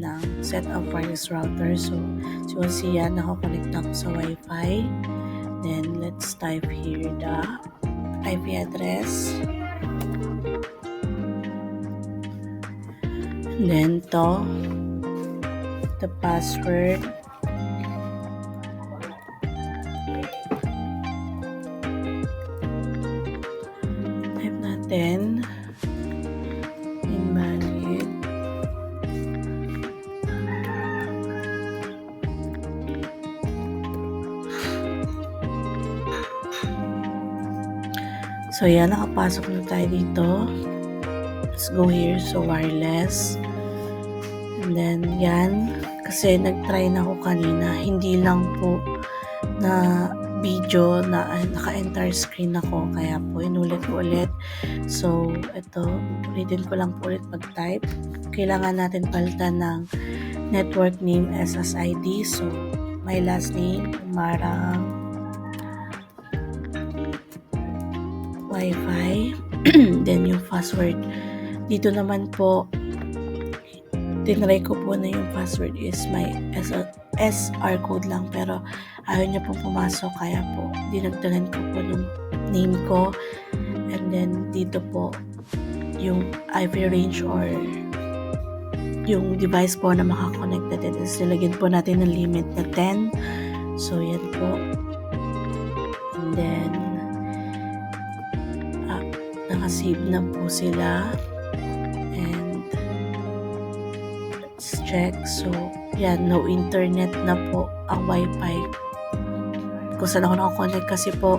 ng set up wireless router. So you will see yan, nakakonect na ako sa Wi-Fi. Then let's type here the IP address. And then the password. Type natin invalid. So yan, nakapasok na tayo dito. Let's go here, so wireless. And then yan, kasi nag-try na ako kanina, hindi lang po na video na naka-entire screen ako, kaya po inulit ko ulit. So ito, ulitin ko lang po ulit mag-type. Kailangan natin palitan ng network name SSID. So my last name, Marang Wi-Fi. Then yung password. Dito naman po, tinry ko po na yung password is my SR code lang, pero ayaw niya pong pumasok, kaya po dinagdagan ko po yung name ko. And then dito po yung IP range or yung device po na makakonect natin is nilagyan po natin ng limit na 10. So yan po. And then nakasave na po sila. And let's check. So yan, no internet na po ang Wi-Fi kung saan ako nakakonect, kasi po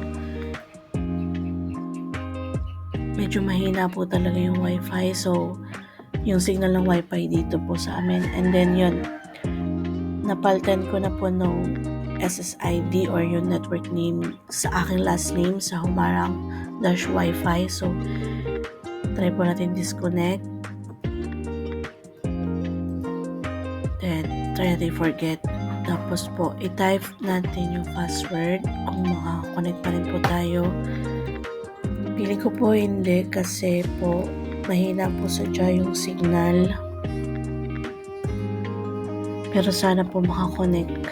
medyo mahina po talaga yung Wi-Fi. So yung signal ng Wi-Fi dito po sa amin. And then yun, napalitan ko na po no SSID or yung network name sa aking last name sa Humarang-Wi-Fi. So try po natin disconnect. Then try natin forget. Tapos po i-type natin yung password kung makaka-connect pa rin po tayo. Pili ko po hindi, kasi po mahina po sadya yung signal. Pero sana po makakonect.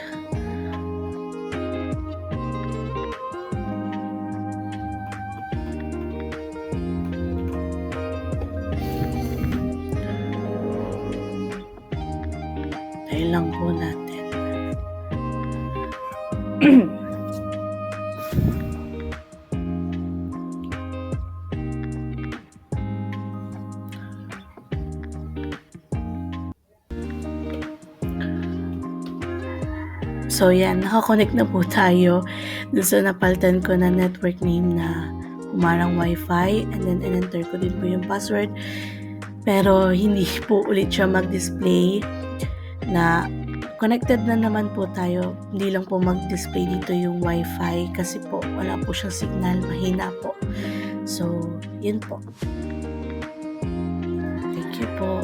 Tayo lang po natin. So yan, nakakonect na po tayo dun sa napalitan ko na network name na Humarang Wi-Fi, and then in-enter ko din po yung password, pero hindi po ulit siya mag-display na connected na naman po tayo. Hindi lang po mag-display dito yung Wi-Fi kasi po wala po siyang signal, mahina po. So yun po. Thank you po.